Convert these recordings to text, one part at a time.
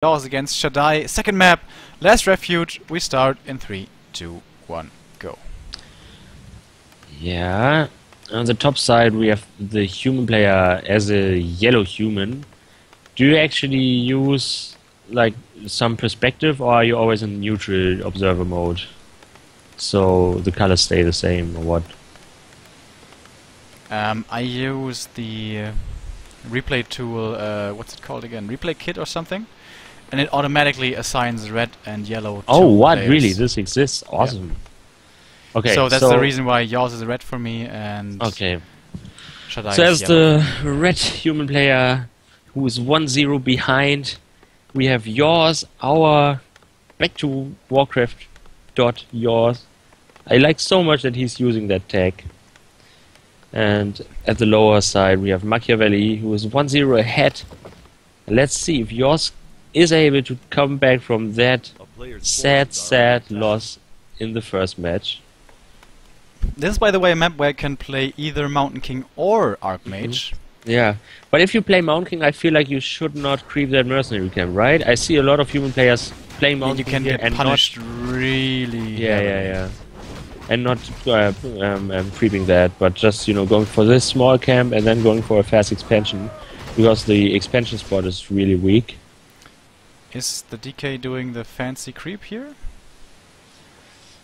yAwS against ShaDai. Second map, last Refuge. We start in 3, 2, 1, go. Yeah, on the top side we have the human player as a yellow human. Do you actually use like some perspective, or are you always in neutral observer mode? So the colors stay the same, or what? I use the replay tool, what's it called again? Replay kit or something? And it automatically assigns red and yellow Oh, what? players. Really? This exists? Awesome. Yeah. Okay, so that's the reason why yAwS is red for me and okay. ShaDai So is as yellow. the red human player who is 1-0 behind, we have yAwS, our back to Warcraft.yAwS. I like so much that he's using that tag. And at the lower side we have Machiavelli, who is 1-0 ahead. Let's see if yAwS is able to come back from that sad loss in the first match. This is, by the way, a map where I can play either Mountain King or Archmage. Yeah, but if you play Mountain King, I feel like you should not creep that mercenary camp, right? I see a lot of human players playing Mountain King You here can and get punished really yeah, and not creeping that, but just, you know, going for this small camp and then going for a fast expansion, because the expansion spot is really weak. Is the DK doing the fancy creep here?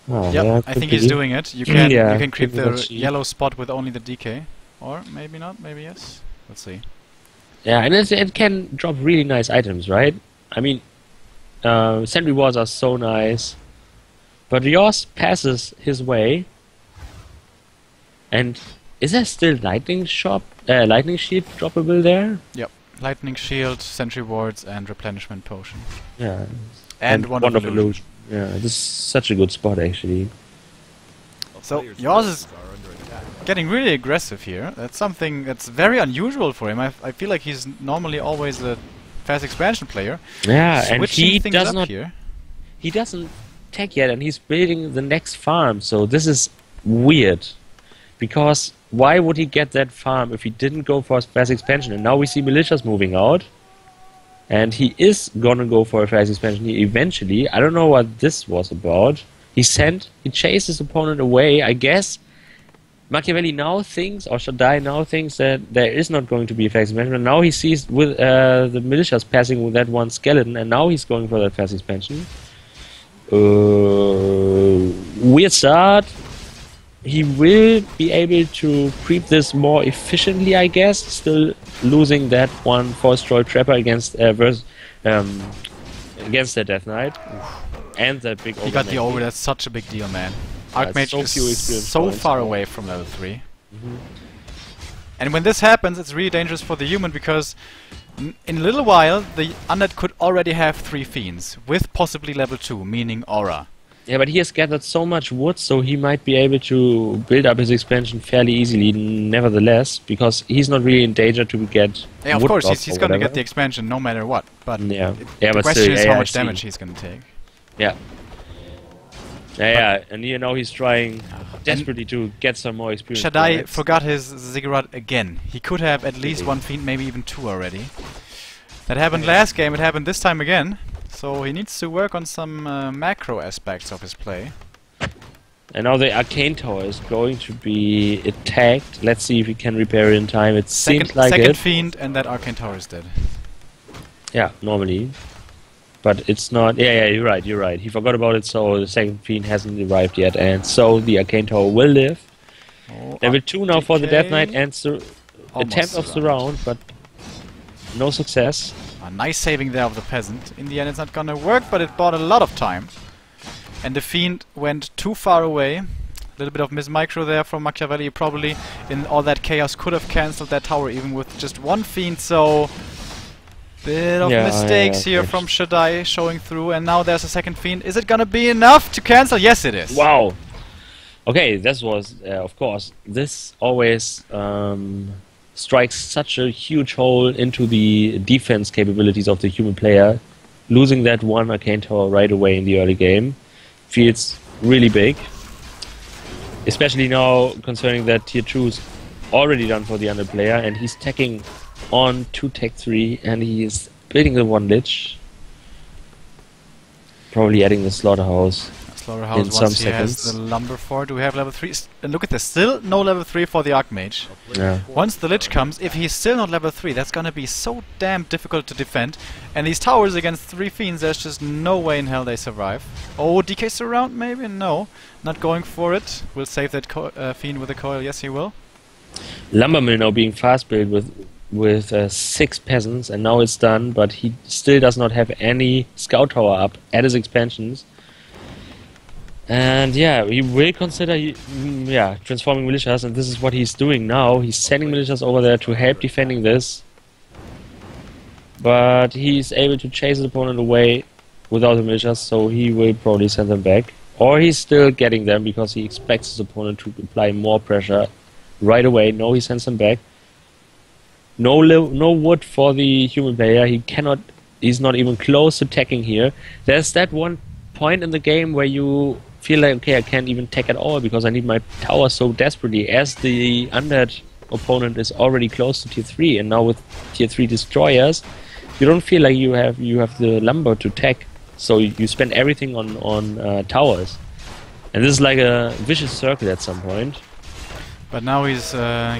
Oh, Yep, yeah, I think he's doing it. You can you can creep the cheap. yellow spot with only the DK. Or maybe not, maybe yes. Let's see. Yeah, and it can drop really nice items, right? I mean, sentry walls are so nice, but yAwS passes his way. And is there still lightning shield droppable there? Yep. Lightning shield, sentry wards, and replenishment potion. Yeah. And one of illusion. Yeah, this is such a good spot actually. So yAwS is getting really aggressive here. That's something that's very unusual for him. I feel like he's normally always a fast expansion player. Yeah, and he things does up not. here. He doesn't tech yet, and he's building the next farm. So this is weird, because why would he get that farm if he didn't go for a fast expansion? And now we see militias moving out, and he is gonna go for a fast expansion here eventually. I don't know what this was about. He chased his opponent away, I guess. Machiavelli now thinks, or ShaDai now thinks, that there is not going to be a fast expansion. Now he sees with the militias passing with that one skeleton, and now he's going for that fast expansion. Weird start. He will be able to creep this more efficiently, I guess. Still losing that one Force Troll Trapper against the Death Knight. And that big He got the over. That's such a big deal, man. Archmage so few is experience so points. far away from level 3. And when this happens, it's really dangerous for the human, because in a little while the undead could already have 3 fiends, with possibly level 2, meaning aura. Yeah, but he has gathered so much wood, so he might be able to build up his expansion fairly easily, nevertheless, because he's not really in danger to get Yeah, of wood course, drops he's or gonna whatever. get the expansion no matter what. But Yeah, the but question still, is yeah, how I much see. damage he's gonna take. Yeah. Yeah, and you know he's trying desperately to get some more experience. ShaDai points. forgot his ziggurat again. He could have at least 1 fiend, maybe even 2 already. That happened last game, it happened this time again. So he needs to work on some macro aspects of his play. And now the Arcane Tower is going to be attacked. Let's see if we can repair it in time. It seems like second it. fiend, and that Arcane Tower is dead. Yeah, normally. But it's not... Yeah, you're right. He forgot about it, so the second fiend hasn't arrived yet. And so the Arcane Tower will live. Oh, Level 2 now for the Death Knight, and Almost attempt of surround, but no success. A nice saving there of the peasant. In the end it's not gonna work, but it bought a lot of time. And the fiend went too far away. A little bit of mismicro there from Machiavelli. Probably in all that chaos could have cancelled that tower even with just 1 fiend, so... Bit of mistakes here from ShaDai showing through, and now there's a second fiend. Is it gonna be enough to cancel? Yes, it is. Wow. Okay, this was, of course, this always strikes such a huge hole into the defense capabilities of the human player. Losing that one Arcane Tower right away in the early game feels really big. Especially now, concerning that tier 2 is already done for the under player, and he's tacking on to tech 3, and he is building the one lich. probably adding the slaughterhouse. Slaughterhouse in once some he has seconds. the lumber for. Do we have level 3? And look at this, still no level 3 for the Archmage. Yeah. Once the Lich comes, if he's still not level 3, that's gonna be so damn difficult to defend. And these towers against 3 Fiends, there's just no way in hell they survive. Oh, DK surround maybe? No. Not going for it. We'll save that Fiend with a coil. Yes, he will. Lumbermill now being fast built with 6 peasants, and now it's done, but he still does not have any scout tower up at his expansions. And yeah, he will consider transforming militias, and this is what he's doing now. He's sending militias over there to help defending this, but he's able to chase his opponent away without the militias, so he will probably send them back. Or he's still getting them because he expects his opponent to apply more pressure right away. No, he sends them back. No wood for the human player. He's not even close to attacking here. There's that one point in the game where you feel like, okay, I can't even tech at all because I need my tower so desperately, as the undead opponent is already close to tier 3, and now with tier 3 destroyers you don't feel like you have the lumber to tech, so you spend everything on towers, and this is like a vicious circle at some point. But now he's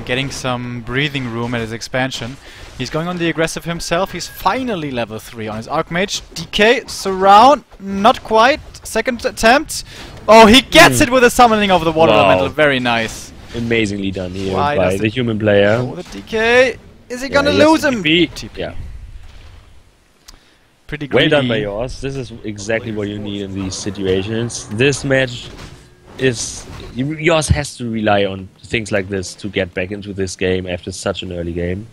getting some breathing room at his expansion. He's going on the aggressive himself. He's finally level 3 on his Archmage. DK, surround, not quite. Second attempt. Oh, he gets it with a summoning of the water elemental. Very nice. Amazingly done here Why by the human player. Oh, the DK. Is he gonna lose him? TP. Yeah. Pretty greedy. Well done by yAwS. This is exactly what you need in these situations. This match is... yAwS has to rely on things like this to get back into this game after such an early game.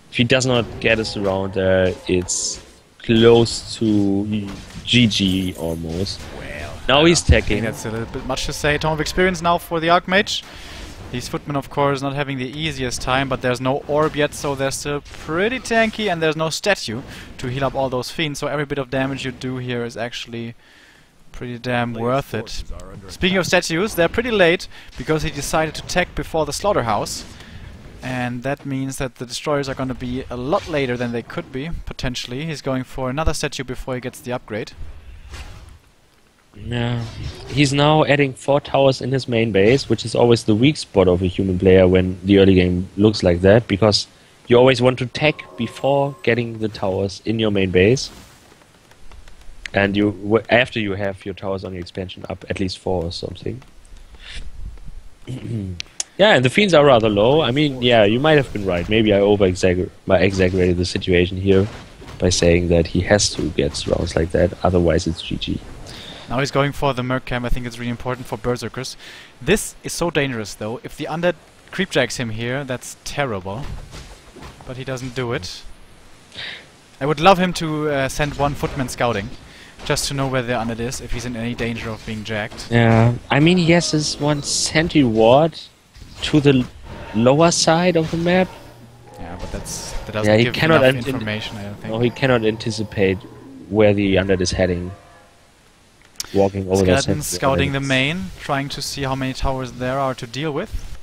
If he does not get us around there, it's close to GG almost. Well, now he's teching. That's a little bit much to say. Tome of experience now for the Archmage. These footmen, of course, not having the easiest time, but there's no orb yet, so they're still pretty tanky, and there's no statue to heal up all those fiends, so every bit of damage you do here is actually pretty damn worth it. Speaking of statues, they're pretty late, because he decided to tech before the slaughterhouse. And that means that the destroyers are going to be a lot later than they could be, potentially. He's going for another statue before he gets the upgrade. Yeah, he's now adding 4 towers in his main base, which is always the weak spot of a human player when the early game looks like that, because you always want to tech before getting the towers in your main base. And after you have your towers on your expansion up, at least 4 or something. Yeah, and the fiends are rather low. I mean, yeah, you might have been right. Maybe I exaggerated the situation here by saying that he has to get rounds like that, otherwise it's GG. Now he's going for the Merc Camp. I think it's really important for Berserkers. This is so dangerous, though. If the undead creepjacks him here, that's terrible. But he doesn't do it. I would love him to send one footman scouting, just to know where the undead is, if he's in any danger of being jacked. Yeah, I mean, he has this one sentry ward to the lower side of the map. Yeah, but that doesn't give enough information, I don't think. No, he cannot anticipate where the undead is heading. Walking over there. Skeleton scouting the main, trying to see how many towers there are to deal with.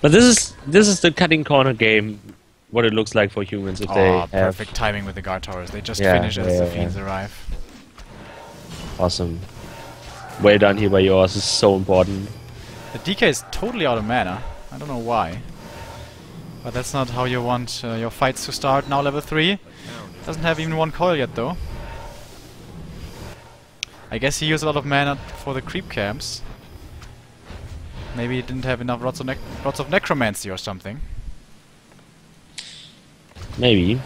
But this is the cutting corner game, what it looks like for humans if they have... perfect timing with the guard towers. They just finish as the fiends arrive. Awesome. Well done here by yAwS. This is so important. The DK is totally out of mana. I don't know why. But that's not how you want your fights to start. Now level 3. Doesn't have even one coil yet, though. I guess he used a lot of mana for the creep camps. Maybe he didn't have enough rods of necromancy or something. Maybe.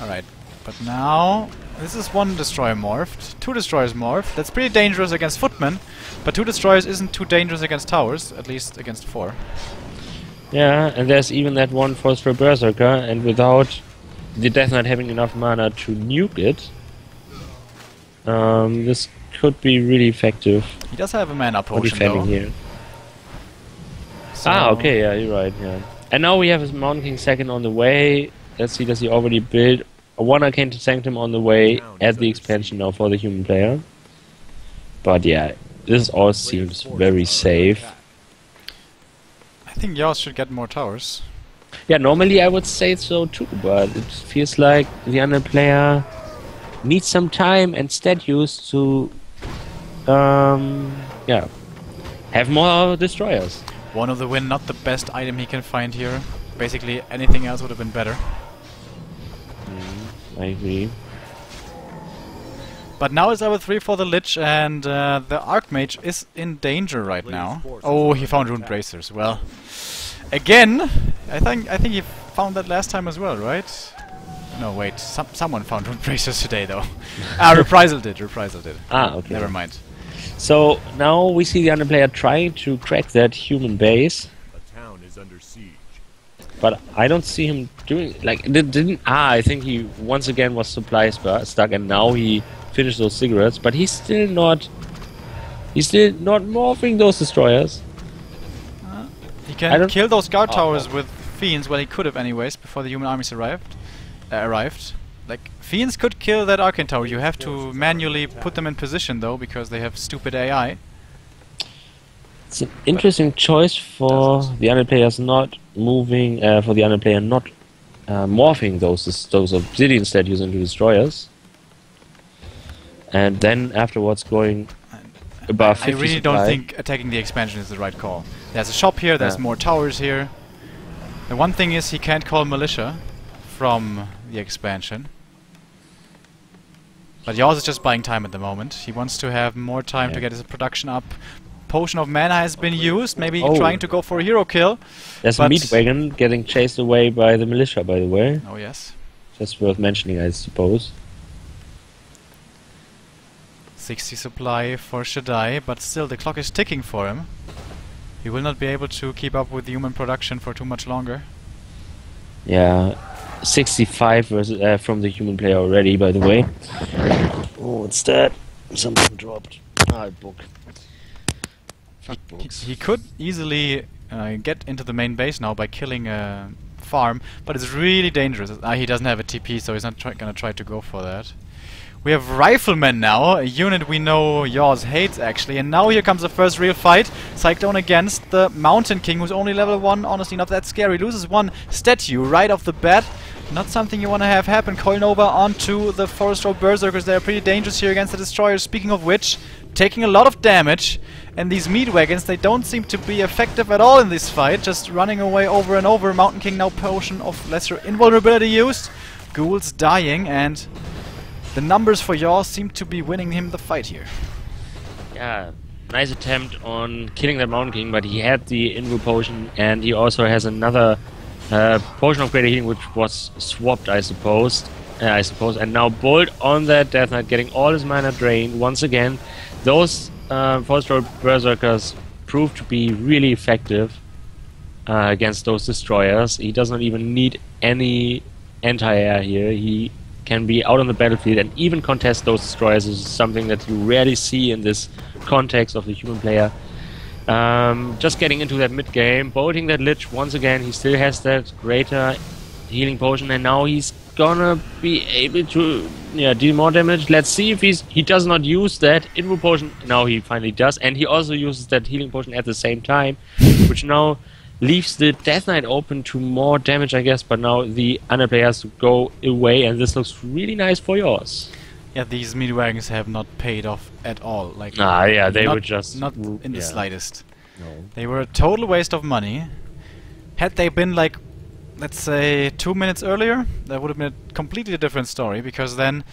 Alright, but now... This is one destroyer morphed, 2 destroyers morphed. That's pretty dangerous against footmen, but 2 destroyers isn't too dangerous against towers, at least against 4. Yeah, and there's even that one force for Berserker, and without the Death Knight having enough mana to nuke it, this could be really effective. He does have a mana potion, though. Here. So Okay, yeah, you're right, yeah. And now we have his Mountain King second on the way. Let's see, does he already build one Arcane Sanctum on the way at the expansion now for the human player? But yeah, this all seems very safe. I think yAwS should get more towers. Yeah, normally I would say so too, but it feels like the other player needs some time and stat use to, yeah, have more destroyers. One of the win, not the best item he can find here. Basically, anything else would have been better. I agree. But now it's level 3 for the Lich, and the Archmage is in danger right now. Oh, he found Rune Bracers. Well, again, I think he found that last time as well, right? No, wait. Someone found Rune Bracers today, though. Reprisal did. Reprisal did. Ah, okay. Never mind. So now we see the underplayer trying to crack that human base. A town is under siege. But I don't see him doing like didn't. I think he once again was supply stuck, and now he finished those cigarettes. But he's still not. He's still not morphing those destroyers. He can kill those guard towers with fiends. Well, he could have anyways before the human armies arrived. Like fiends could kill that arcane tower. You have to manually put them in position though, because they have stupid AI. It's an interesting choice for the underplayers not moving, for the underplayer not morphing those obsidian statues into destroyers, and then afterwards going above 50 I really supply. don't think attacking the expansion is the right call. There's a shop here, there's more towers here. The one thing is he can't call militia from the expansion. But yAwS is just buying time at the moment. He wants to have more time to get his production up. Potion of mana has been used, maybe trying to go for a hero kill. There's a meat wagon getting chased away by the militia, by the way. Oh yes. Just worth mentioning, I suppose. 60 supply for ShaDai, but still the clock is ticking for him. He will not be able to keep up with the human production for too much longer. Yeah, 65 versus, from the human player already, by the way. Oh, what's that? Something dropped. Ah, book. He could easily get into the main base now by killing a farm, but it's really dangerous. He doesn't have a TP, so he's not gonna try to go for that. We have Riflemen now, a unit we know yAwS hates actually, and now here comes the first real fight. Cyclone against the Mountain King, who's only level 1, honestly not that scary. Loses one statue right off the bat. Not something you want to have happen. Coil Nova onto the Forest Road Berserkers. They're pretty dangerous here against the Destroyers. Speaking of which, taking a lot of damage. And these meat wagons, they don't seem to be effective at all in this fight. Just running away over and over. Mountain King now Potion of Lesser Invulnerability used. Ghouls dying, and the numbers for yAwS seem to be winning him the fight here. Yeah, nice attempt on killing that Mountain King, but he had the Invul Potion, and he also has another Potion of Greater Healing, which was swapped, I suppose. And now Bolt on that Death Knight, getting all his mana drained once again. Those Forest Road Berserkers prove to be really effective against those destroyers. He does not even need any anti-air here. He can be out on the battlefield and even contest those destroyers. This is something that you rarely see in this context of the human player. Just getting into that mid game, bolting that Lich once again. He still has that greater healing potion, and now he's gonna be able to deal more damage. Let's see if he does not use that Invul potion. Now he finally does, and he also uses that healing potion at the same time, which now leaves the Death Knight open to more damage, I guess. But now the underplayer has to go away, and this looks really nice for yAwS. Yeah, these meat wagons have not paid off at all. Like, they were just not in the slightest. No. They were a total waste of money. Had they been like, let's say 2 minutes earlier, that would have been a completely different story, because then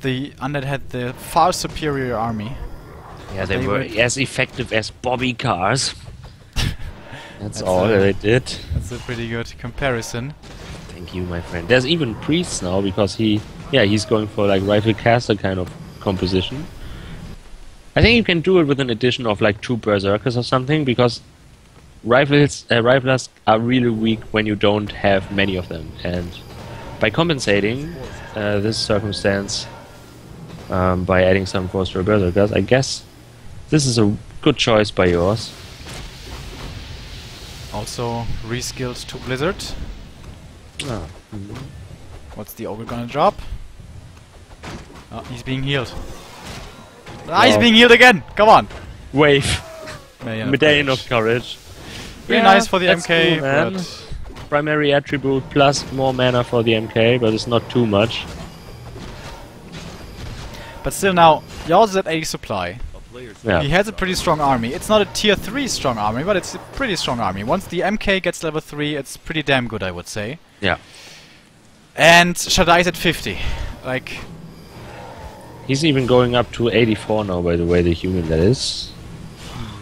the Undead had the far superior army. Yeah, they were as effective as Bobby cars. That's all they did. That's a pretty good comparison. Thank you, my friend. There's even priests now, because he's going for like rifle caster kind of composition. I think you can do it with an addition of like 2 berserkers or something, because riflers are really weak when you don't have many of them, and by compensating this circumstance by adding some Forest Road Berserkers, I guess this is a good choice by yAwS. Also reskilled to Blizzard. Oh. What's the ogre gonna drop? Oh, he's being healed. He's being healed again! Come on! Wave. Medallion of Courage. Pretty nice for the cool, MK, but primary attribute plus more mana for the MK, but it's not too much. But still now, yAwS is at 80 supply. Yeah. He has a pretty strong army. It's not a tier 3 strong army, but it's a pretty strong army. Once the MK gets level 3, it's pretty damn good, I would say. Yeah. And ShaDai's at 50. Like... He's even going up to 84 now, by the way, the human that is.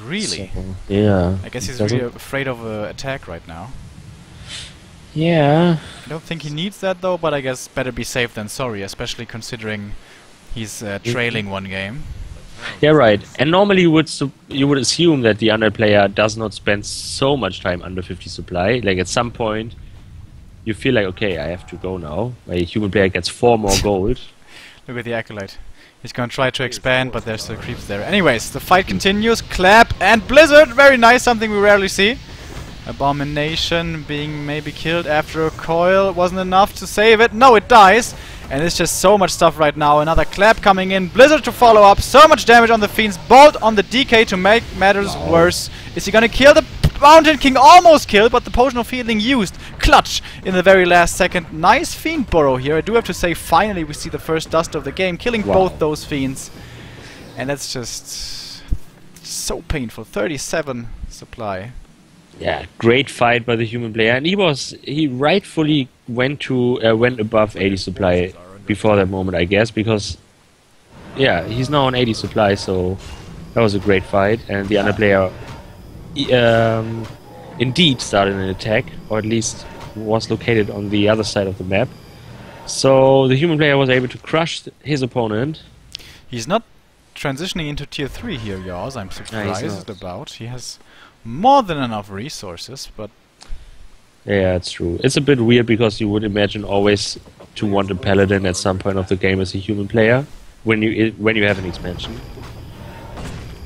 Really? So, yeah. I guess he's really afraid of attack right now. Yeah. I don't think he needs that though, but I guess better be safe than sorry, especially considering he's trailing one game. Yeah, right. And normally you would assume that the under player does not spend so much time under 50 supply. Like at some point, you feel like, okay, I have to go now. My human player gets 4 more gold. Look at the Acolyte. He's gonna try to expand, but there's still creeps there. Anyways, the fight continues. Clap and Blizzard! Very nice, something we rarely see. Abomination being maybe killed after a coil. Wasn't enough to save it. No, it dies. And it's just so much stuff right now. Another Clap coming in. Blizzard to follow up. So much damage on the Fiends. Bolt on the DK to make matters worse. Is he gonna kill the Mountain King? Almost killed, but the Potion of Healing used. Clutch in the very last second. Nice Fiend Burrow here. I do have to say, finally we see the first dust of the game, killing both those Fiends. And that's just so painful. 37 supply. Yeah, great fight by the human player, and he rightfully went above 80 supply before that moment, I guess, because yeah, he's now on 80 supply, so that was a great fight, and the other player indeed started an attack, or at least was located on the other side of the map. So the human player was able to crush his opponent. He's not transitioning into tier 3 here, yAwS. I'm surprised about. He has more than enough resources, but... Yeah, it's true. It's a bit weird because you would imagine always to want a paladin at some point of the game as a human player when you have an expansion.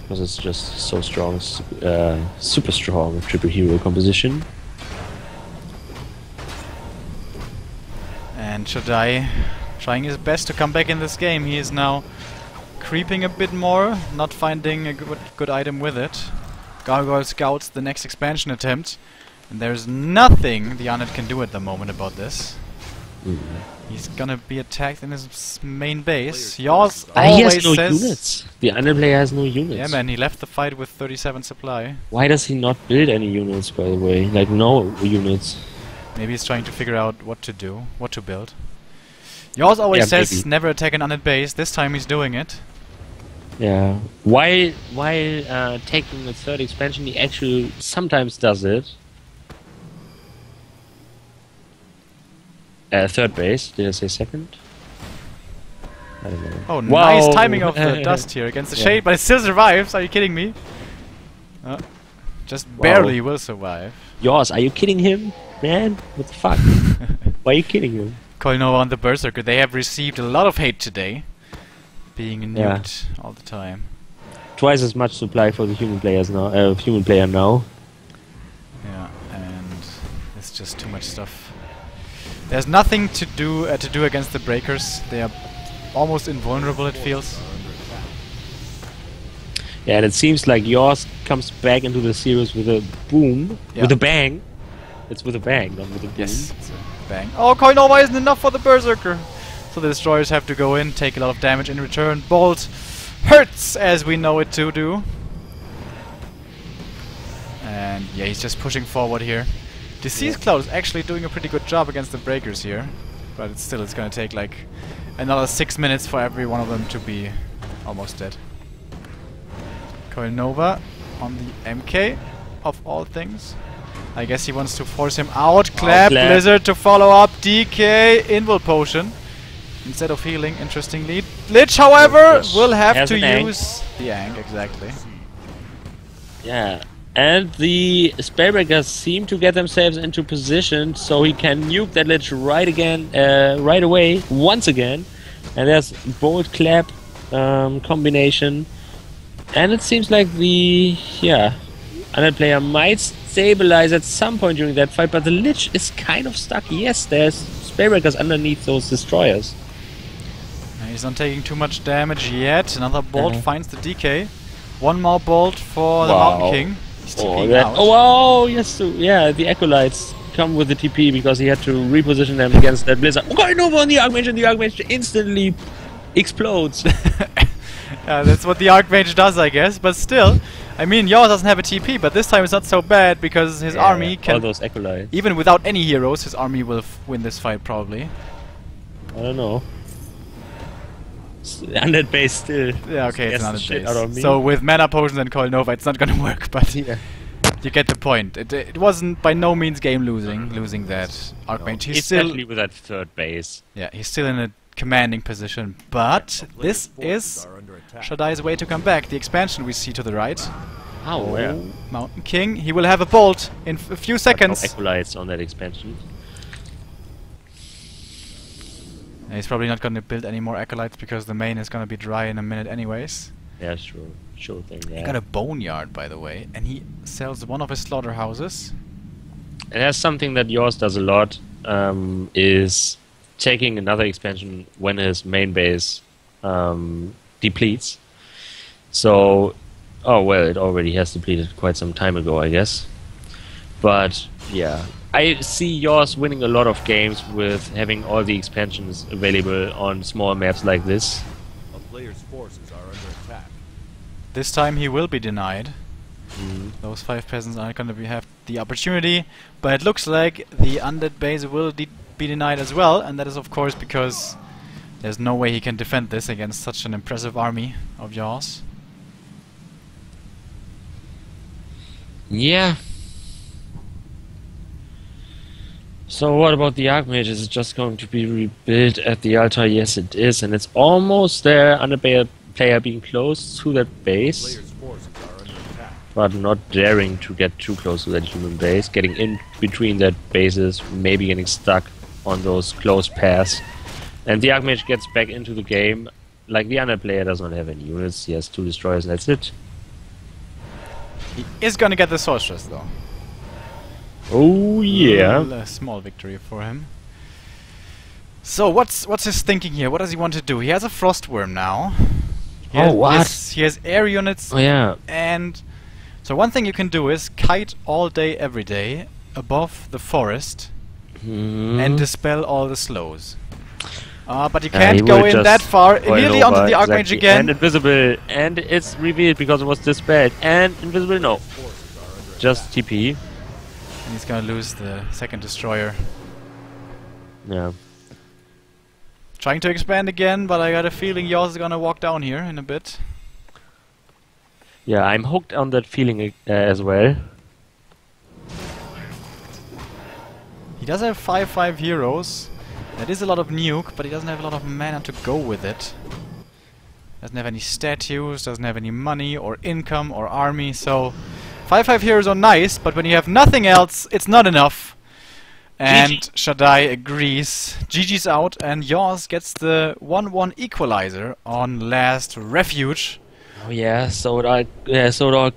Because it's just so strong, super strong triple hero composition. And ShaDai trying his best to come back in this game. He is now creeping a bit more, not finding a good item with it. Gargoyle scouts the next expansion attempt, and there's nothing the Unit can do at the moment about this. He's gonna be attacked in his main base. yAwS always he has no says... units. The Unit player has no units. Yeah man, he left the fight with 37 supply. Why does he not build any units, by the way? Like, no units. Maybe he's trying to figure out what to do, what to build. yAwS always says maybe. never attack an Unit base. This time he's doing it. Yeah. While taking the third expansion, he actually sometimes does it. Third base. Did I say second? I don't know. Oh, nice timing of the dust here against the shade, but it still survives. Are you kidding me? Just barely will survive. yAwS, are you kidding him? Man, what the fuck? Why are you kidding him? Koinova and the Berserker, they have received a lot of hate today. Being nuked all the time. Twice as much supply for the human players now. Human player now. Yeah, and it's just too much stuff. There's nothing to do against the breakers. They are almost invulnerable. It feels. Yeah, and it seems like yAwS comes back into the series with a boom, with a bang. It's with a bang, not with a boom. Yes, it's a bang. Oh, Koinova isn't enough for the Berserker. So the destroyers have to go in, take a lot of damage in return. Bolt hurts, as we know it to do. And yeah, he's just pushing forward here. Disease Cloud is actually doing a pretty good job against the breakers here. But it's gonna take like another 6 minutes for every one of them to be almost dead. Koinova on the MK, of all things. I guess he wants to force him out. Clap, Blizzard to follow up. DK, Invul Potion. Instead of healing, interestingly. Lich, however, will have to use the ENG, exactly. Yeah, and the Spellbreakers seem to get themselves into position so he can nuke that Lich right away, once again. And there's Bolt Clap combination. And it seems like the, other player might stabilize at some point during that fight, but the Lich is kind of stuck. Yes, there's Spellbreakers underneath those destroyers. He's not taking too much damage yet. Another bolt finds the DK. One more bolt for the Mountain King. He's TPing out. Oh, wow, yes, yeah, the Acolytes come with the TP because he had to reposition them against that Blizzard. Oh, going over on the Archmage, and the Archmage instantly explodes. Yeah, that's what the Archmage does, I guess. But still, I mean, yAwS doesn't have a TP, but this time it's not so bad because his army can... all those acolytes. Even without any heroes, his army will win this fight, probably. I don't know. Undead base still. Yeah, okay, it's not a shit out of base. me. So with mana potions and Coil Nova, it's not gonna work, but Yeah. you get the point. It wasn't by no means game losing that Archmage. He's still... Especially with that third base. Yeah, he's still in a commanding position, but this is ShaDai's way to come back. The expansion we see to the right. Oh, where? Mountain King. He will have a bolt in a few seconds. No acolytes on that expansion. And he's probably not going to build any more acolytes because the main is going to be dry in a minute anyways. Yeah, sure. Sure thing, yeah. He got a boneyard, by the way, and he sells one of his slaughterhouses. And that's something that yAwS does a lot, is taking another expansion when his main base depletes. So, oh well, it already has depleted quite some time ago, I guess. But, yeah. I see yAwS winning a lot of games with having all the expansions available on small maps like this. A player's forces are under attack. This time he will be denied. Mm. Those 5 peasants aren't going to have the opportunity, but it looks like the undead base will be denied as well, and that is of course because there's no way he can defend this against such an impressive army of yAwS. Yeah. So what about the Archmage? Is it just going to be rebuilt at the altar? Yes, it is, and it's almost there. Under player being close to that base, Player's forces are under attack. but not daring to get too close to that human base. Getting in between that bases, maybe getting stuck on those close paths. And the Archmage gets back into the game. Like the under player does not have any units. He has 2 destroyers and that's it. He is going to get the sorceress though. Oh yeah. A small victory for him. So what's his thinking here? What does he want to do? He has a frostworm now. He has air units. Oh yeah. And so one thing you can do is kite all day every day above the forest and dispel all the slows. But you can't go in that far. Immediately onto the Archmage again. And invisible. And it's revealed because it was dispelled. And invisible, no. Just TP. And he's gonna lose the second destroyer. Yeah. Trying to expand again, but I got a feeling yAwS is gonna walk down here in a bit. Yeah, I'm hooked on that feeling as well. He does have 5/5 heroes. That is a lot of nuke, but he doesn't have a lot of mana to go with it. Doesn't have any statues, doesn't have any money or income or army, so 5/5 heroes are nice, but when you have nothing else, it's not enough. And ShaDai agrees. GG's out, and yAwS gets the 1-1 equalizer on last Refuge. Oh yeah, so it all